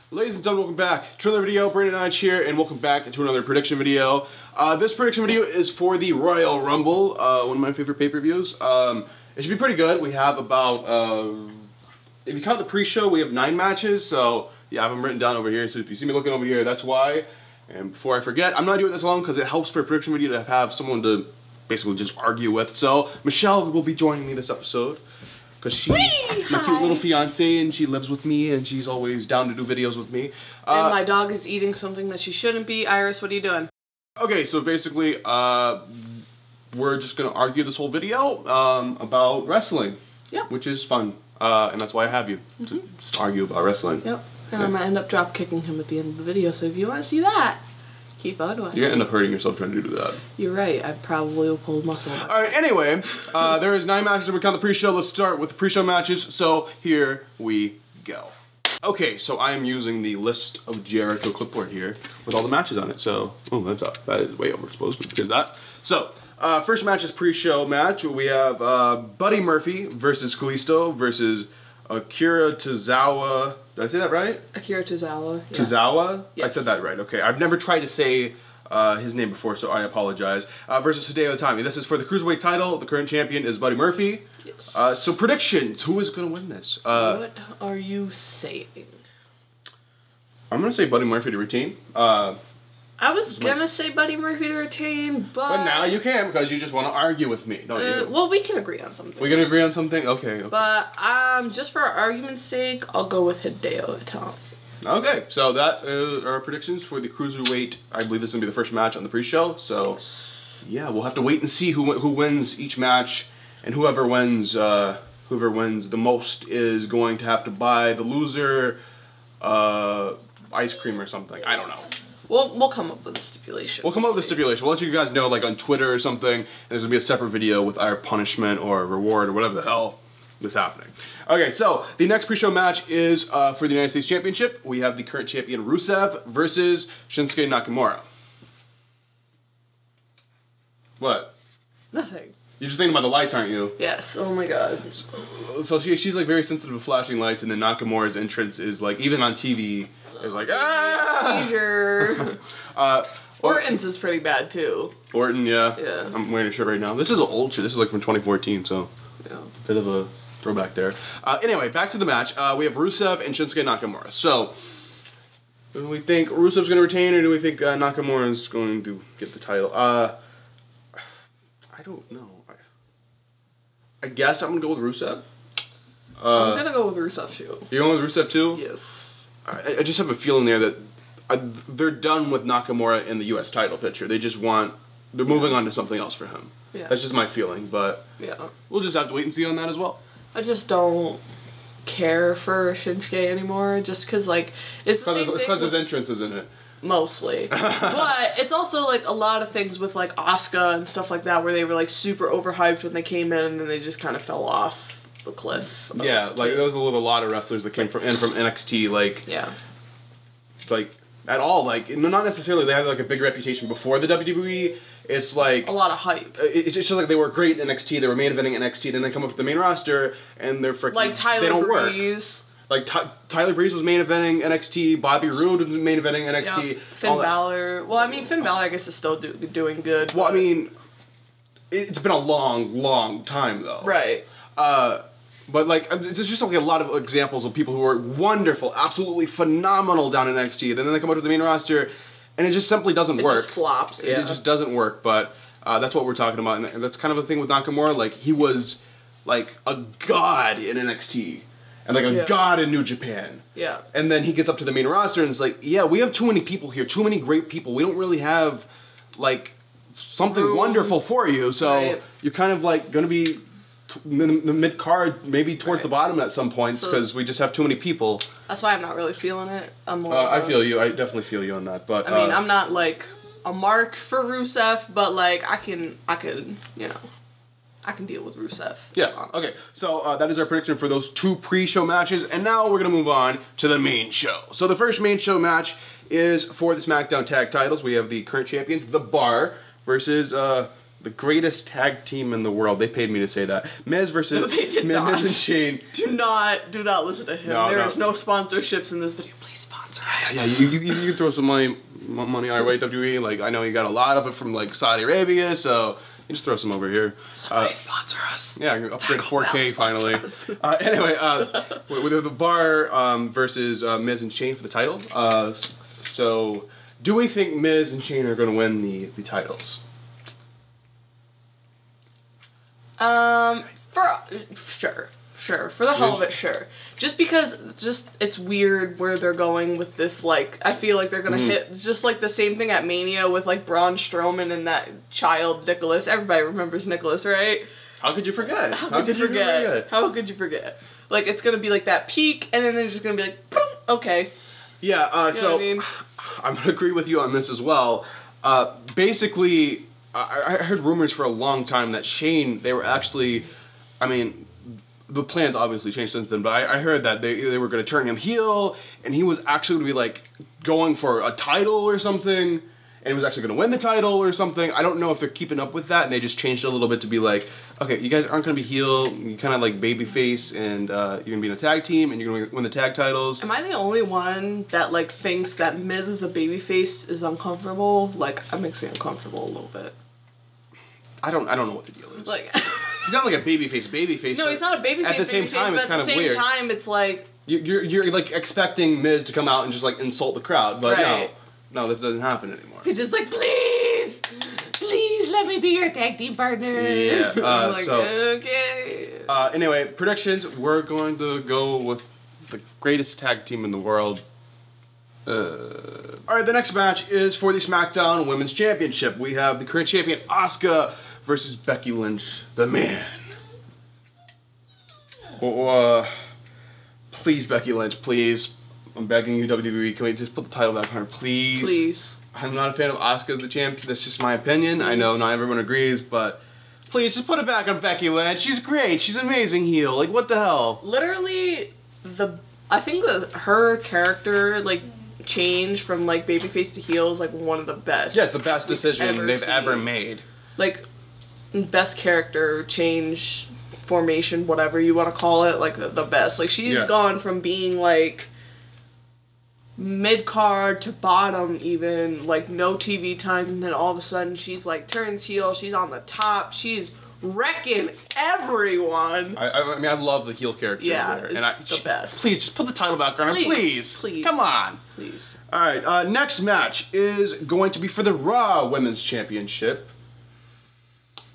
Ladies and gentlemen, welcome back to another video. Brandon Hodge here, and welcome back to another prediction video. This prediction video is for the Royal Rumble, one of my favorite pay-per-views. It should be pretty good. We have about, if you count the pre-show, we have 9 matches, so yeah, I have them written down over here, so if you see me looking over here, that's why. And before I forget, I'm not doing this long because it helps for a prediction video to have someone to basically just argue with. So, Michelle will be joining me this episode. Because she's my cute little fiance and she lives with me and she's always down to do videos with me. And my dog is eating something that she shouldn't be. Iris, what are you doing? Okay, so basically, we're just going to argue this whole video about wrestling. Yep. Which is fun. And that's why I have you, to just argue about wrestling. Yep. And I'm going to end up drop kicking him at the end of the video, so if you want to see that, keep on watching. You're going to end up hurting yourself trying to do that. You're right. I probably will pull muscle. Alright, anyway, there is 9 matches that we count the pre-show. Let's start with the pre-show matches. So, here we go. Okay, so I am using the list of Jericho clipboard here with all the matches on it. So, oh, that's up. That is way overexposed because that. So, first match is pre-show match. We have Buddy Murphy versus Kalisto versus Akira Tozawa. Did I say that right? Akira Tozawa. Yeah. Tozawa? Yes. I said that right. Okay. I've never tried to say his name before, so I apologize. Versus Hideo Itami. This is for the Cruiserweight title. The current champion is Buddy Murphy. Yes. So predictions. Who is going to win this? What are you saying? I'm going to say Buddy Murphy to retain. I was gonna say Buddy Murphy to retain, but now you can because you just want to argue with me, don't you? Well, we can agree on something. We can agree on something? Okay. But just for argument's sake, I'll go with Hideo Itami. Okay, so that is our predictions for the Cruiserweight. I believe this is going to be the first match on the pre-show, so yeah, we'll have to wait and see who wins each match, and whoever wins the most is going to have to buy the loser ice cream or something. I don't know. We'll come up with a stipulation. We'll come up with a stipulation. We'll let you guys know, like, on Twitter or something, and there's going to be a separate video with our punishment or reward or whatever the hell is happening. Okay, so the next pre-show match is for the United States Championship. We have the current champion Rusev versus Shunsuke Nakamura. What? Nothing. You're just thinking about the lights, aren't you? Yes. Oh my god. So she's like very sensitive to flashing lights, and then Nakamura's entrance is like, even on TV, is like, ah! Seizure. Orton's is pretty bad too. Orton, yeah. Yeah. I'm wearing a shirt right now. This is an old shirt. This is like from 2014, so yeah, bit of a throwback there. Anyway, back to the match. We have Rusev and Shunsuke Nakamura. So, do we think Rusev's going to retain, or do we think Nakamura is going to get the title? I don't know. I guess I'm going to go with Rusev. I'm going to go with Rusev too. You're going with Rusev too? Yes. I just have a feeling there that they're done with Nakamura in the U.S. title picture. They just want, they're moving on to something else for him. Yeah. That's just my feeling, but yeah, we'll just have to wait and see on that as well. I just don't care for Shinsuke anymore, just because, like, it's because his entrance is in it. Mostly. But it's also, like, a lot of things with, like, Asuka and stuff like that, where they were, like, super overhyped when they came in, and then they just kind of fell off the cliff. Yeah, like, there was a lot of wrestlers that came from NXT, like, yeah, like, at all, like, not necessarily they had, like, a big reputation before the WWE. It's like a lot of hype. It's just like they were great in NXT, they were main eventing NXT, then they come up to the main roster and they're freaking, like Tyler they don't Breeze. Work. Like Tyler Breeze was main eventing NXT, Bobby Roode was main eventing NXT. Yep. Finn Balor. Well, I mean, Finn Balor I guess is still doing good. Well, I mean, it's been a long time though. Right. But like, there's just like a lot of examples of people who are wonderful, absolutely phenomenal down in NXT, then they come up to the main roster, and it just simply doesn't work. It just flops, yeah. It just doesn't work, but that's what we're talking about, and that's kind of the thing with Nakamura. Like, he was like a god in NXT, and like a god in New Japan. Yeah. And then he gets up to the main roster, and it's like, yeah, we have too many people here, too many great people. We don't really have, like, something wonderful for you, so you're kind of like going to be the mid-card, maybe towards the bottom at some points, because we just have too many people. That's why I'm not really feeling it. I'm more I feel you. I definitely feel you on that. But I mean, I'm not like a mark for Rusev, but like I can, you know, I can deal with Rusev. Yeah. Okay. So that is our prediction for those 2 pre-show matches, and now we're gonna move on to the main show. So the first main show match is for the Smackdown tag titles. We have the current champions, The Bar, versus the greatest tag team in the world. They paid me to say that. Miz versus No, they did Miz not. and Shane. Do not listen to him. There is no sponsorships in this video. Please sponsor us. Yeah, you can throw some money our way, WWE. Like, I know you got a lot of it from like Saudi Arabia, so you just throw some over here. Somebody sponsor us. Yeah, upgrade 4K finally. Us. Anyway, with the Bar versus Miz and Shane for the title. So, do we think Miz and Shane are going to win the titles? Sure. For the hell of it, sure. Just because, it's weird where they're going with this, like, I feel like they're gonna hit, it's just like the same thing at Mania with, like, Braun Strowman and that child, Nicholas. Everybody remembers Nicholas, right? How could you forget? How could you forget? Like, it's gonna be like that peak, and then they're just gonna be like, boom, okay. Yeah, You know what I mean? I'm gonna agree with you on this as well. Basically, I heard rumors for a long time that Shane, they were actually, I mean, the plans obviously changed since then, but I heard that they were going to turn him heel, and he was actually going to be like going for a title or something, and he was actually going to win the title or something. I don't know if they're keeping up with that, and they just changed it a little bit to be like, okay, you guys aren't going to be heel, you kind of like babyface, and you're going to be in a tag team, and you're going to win the tag titles. Am I the only one that like thinks that Miz as a babyface is uncomfortable? Like, that makes me uncomfortable a little bit. I don't know what the deal is. Like, he's not like a babyface. no, he's not a babyface. At the same time, it's kind of weird. At the same time, it's like you're like expecting Miz to come out and just like insult the crowd, but no, that doesn't happen anymore. He's just like, please let me be your tag team partner. Yeah. I'm like, so okay. Anyway, predictions. We're going to go with the greatest tag team in the world. Alright, the next match is for the Smackdown Women's Championship. We have the current champion Asuka versus Becky Lynch, the man. Please, Becky Lynch, please. I'm begging you, WWE, can we just put the title back on her, please? Please. I'm not a fan of Asuka as the champ. That's just my opinion. Please. I know not everyone agrees, but please, just put it back on Becky Lynch. She's great. She's an amazing heel. Like, what the hell? Literally, I think that her character, like, change from like babyface to heel is like one of the best. Yeah, it's the best decision they've ever made. Like, best character change, formation, whatever you want to call it, like the best. Like, she's gone from being like mid-card to bottom even, like no TV time, and then all of a sudden she's like turns heel, she's on the top, she's wrecking everyone. I mean, I love the heel character there. And the best. Please, just put the title back on her, please. Please. Come on. Please. Alright, next match is going to be for the Raw Women's Championship.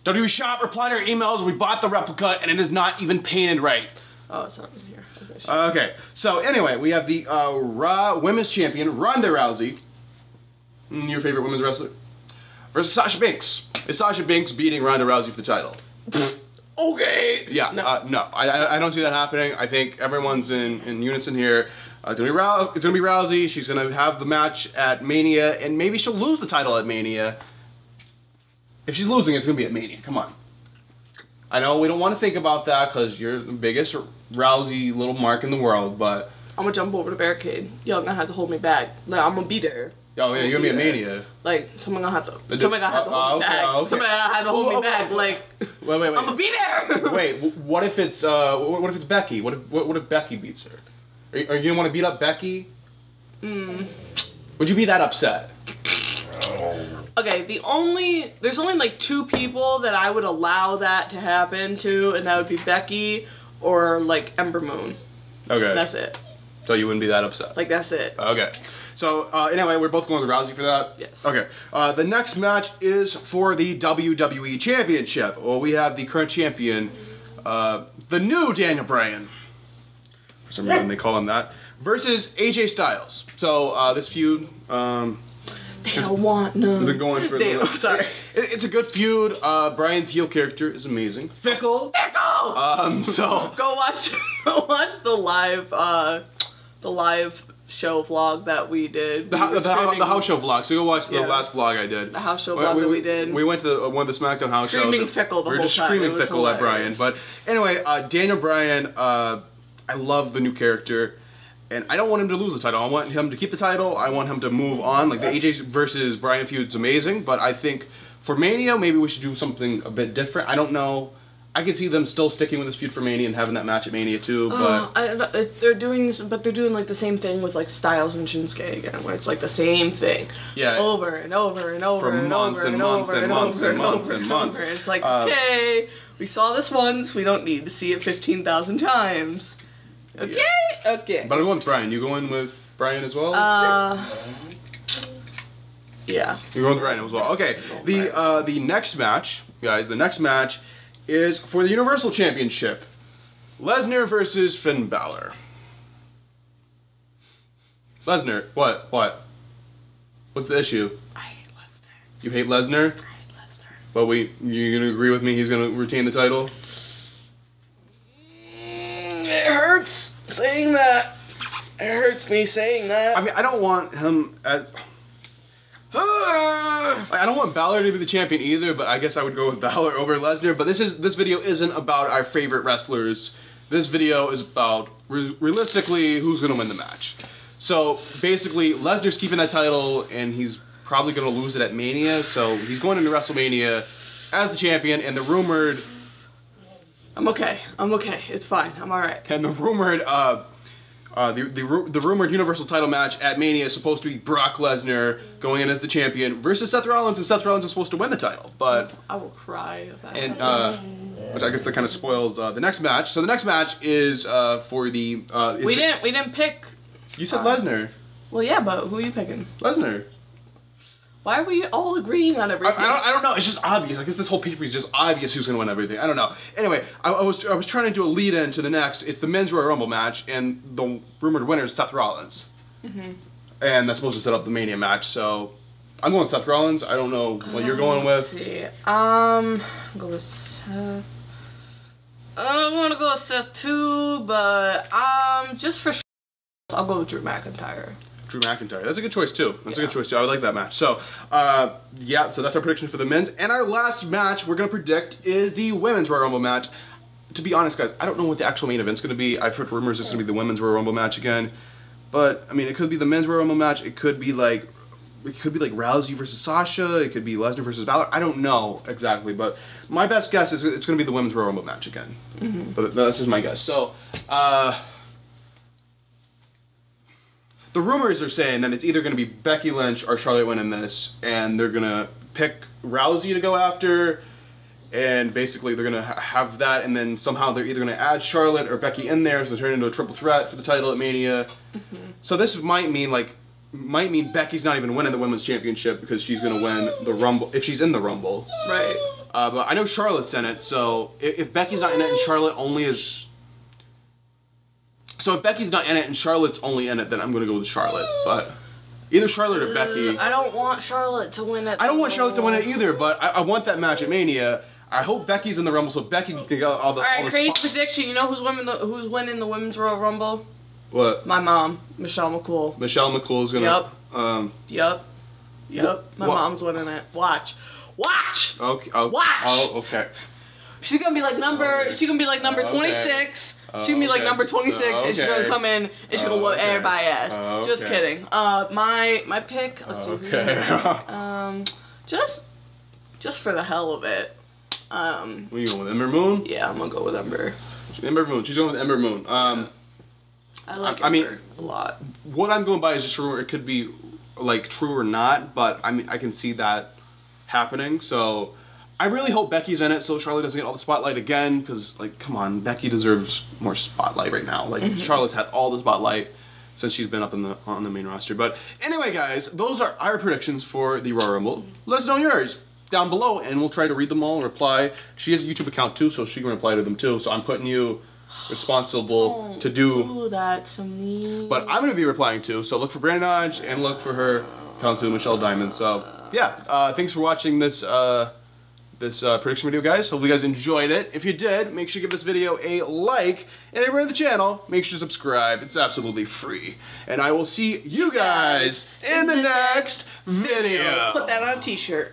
WWE Shop replied to our emails, we bought the replica, and it is not even painted right. Oh, it's not here. Okay, so anyway, we have the Raw Women's Champion, Ronda Rousey, your favorite women's wrestler, versus Sasha Banks. Is Sasha Banks beating Ronda Rousey for the title? Okay. Yeah, no, I don't see that happening. I think everyone's in unison here. It's gonna be Rousey. She's gonna have the match at Mania, and maybe she'll lose the title at Mania. If she's losing, it's gonna be at Mania. Come on. I know we don't want to think about that because you're the biggest Rousey little mark in the world, but I'm gonna jump over the barricade. Y'all gonna have to hold me back. Like, I'm gonna be there. Oh yeah, you're gonna be at Mania. Like, someone gonna have to hold me back. Okay. Somebody gonna have to hold me back. Like, wait. I'm gonna be there. Wait, what if it's Becky? What if Becky beats her? Are you gonna want to beat up Becky? Would you be that upset? Okay, there's only like 2 people that I would allow that to happen to, and that would be Becky or like Ember Moon. Okay. That's it. So you wouldn't be that upset? Like, that's it. Okay. So, anyway, we're both going with Rousey for that? Yes. Okay. The next match is for the WWE Championship. Well, we have the current champion, the new Daniel Bryan. For some reason they call him that. Versus AJ Styles. So, this feud, they don't want none. They're going for it's a good feud. Bryan's heel character is amazing. Fickle. So go watch the live show vlog that we did. The house show vlog. So go watch the last vlog I did. The house show vlog that we did. We went to one of the Smackdown house shows. Screaming Fickle the whole time. We were just screaming Fickle at Bryan. But anyway, Daniel Bryan, I love the new character. And I don't want him to lose the title. I want him to keep the title. I want him to move on. Like, the AJ versus Bryan feud is amazing, but I think For Mania, maybe we should do something a bit different. I don't know. I could see them still sticking with this feud for Mania and having that match at Mania too, but they're doing this, but they're doing like the same thing with like Styles and Shinsuke again, where it's like the same thing, over and over and over and over and over and over and over and over. It's like, okay, we saw this once, we don't need to see it 15,000 times. Okay, okay. But I'm going with Brian. You going with Brian as well? Yeah. You're going with Brian as well. Okay. The next match, guys. The next match is for the Universal Championship. Lesnar versus Finn Balor. Lesnar, what? What's the issue? I hate Lesnar. You hate Lesnar? I hate Lesnar. But you gonna agree with me? He's gonna retain the title? It hurts saying that. It hurts me saying that. I mean, I don't want him as... I don't want Balor to be the champion either, but I guess I would go with Balor over Lesnar. But this video isn't about our favorite wrestlers. This video is about realistically who's gonna win the match. So basically, Lesnar's keeping that title, and he's probably gonna lose it at Mania. So he's going into WrestleMania as the champion, and the rumored. I'm okay. It's fine. I'm all right. And the rumored the rumored Universal title match at Mania is supposed to be Brock Lesnar going in as the champion versus Seth Rollins, and Seth Rollins is supposed to win the title. But I will cry if that happens. Which I guess that kind of spoils the next match. So the next match is for the. We didn't pick. You said Lesnar. Well, yeah, but who are you picking? Lesnar. Why are we all agreeing on everything? I don't know. It's just obvious. I guess this whole PPV is just obvious who's going to win everything. I don't know. Anyway, I was trying to do a lead in to the next. It's the men's Royal Rumble match, and the rumored winner is Seth Rollins. And that's supposed to set up the Mania match. So I'm going with Seth Rollins. I don't know what you're going with. Let's see. I'll go with Seth. I want to go with Seth too, but just for I'll go with Drew McIntyre. Drew McIntyre. That's a good choice too. That's a good choice too. I would like that match. So, yeah, so that's our prediction for the men's. And our last match we're going to predict is the women's Royal Rumble match. To be honest, guys, I don't know what the actual main event's going to be. I've heard rumors it's going to be the women's Royal Rumble match again. But, I mean, it could be the men's Royal Rumble match. It could be like Rousey versus Sasha. It could be Lesnar versus Balor. I don't know exactly, but my best guess is it's going to be the women's Royal Rumble match again. But that's just my guess. So, the rumors are saying that it's either going to be Becky Lynch or Charlotte winning this, and they're going to pick Rousey to go after, and basically they're going to have that, and then somehow they're either going to add Charlotte or Becky in there, so turn into a triple threat for the title at Mania. So this might mean Becky's not even winning the Women's Championship because she's going to win the Rumble, if she's in the Rumble. Right. But I know Charlotte's in it, so if Becky's not in it and Charlotte only is... So if Becky's not in it and Charlotte's only in it, then I'm going to go with Charlotte. But either Charlotte or Becky. I don't want Charlotte to win it. I don't want Charlotte to win it either, but I want that match at Mania. I hope Becky's in the Rumble so Becky can get all the... Alright, crazy prediction. You know who's winning the Women's Royal Rumble? What? My mom, Michelle McCool. Michelle McCool is going to... Yep. My mom's winning it. Watch. Okay. Watch. Oh, okay. She's gonna be like number 26. She's gonna be like number 26, and she's gonna come in and she's gonna whoop everybody's ass. Just kidding. My pick. Let's see. Just for the hell of it. What are you going with, Ember Moon? Yeah, I'm gonna go with Ember. Ember Moon. She's going with Ember Moon. I like Ember a lot. What I'm going by is just rumor. It could be like true or not, but I mean I can see that happening. So I really hope Becky's in it so Charlotte doesn't get all the spotlight again, because like come on, Becky deserves more spotlight right now. Like Charlotte's had all the spotlight since she's been up on the main roster. But anyway, guys, those are our predictions for the Royal Rumble. Let us know yours down below, and we'll try to read them all and reply. She has a YouTube account too, so she can reply to them too. So I'm putting you responsible to do that to me. But I'm going to be replying too. So look for Brandon Hodge and look for her account too, Michelle Diamond. So yeah, thanks for watching this prediction video, guys. Hopefully you guys enjoyed it. If you did, make sure you give this video a like, and if you're new to the channel, make sure to subscribe. It's absolutely free. And I will see you guys in the next video. Put that on a t-shirt.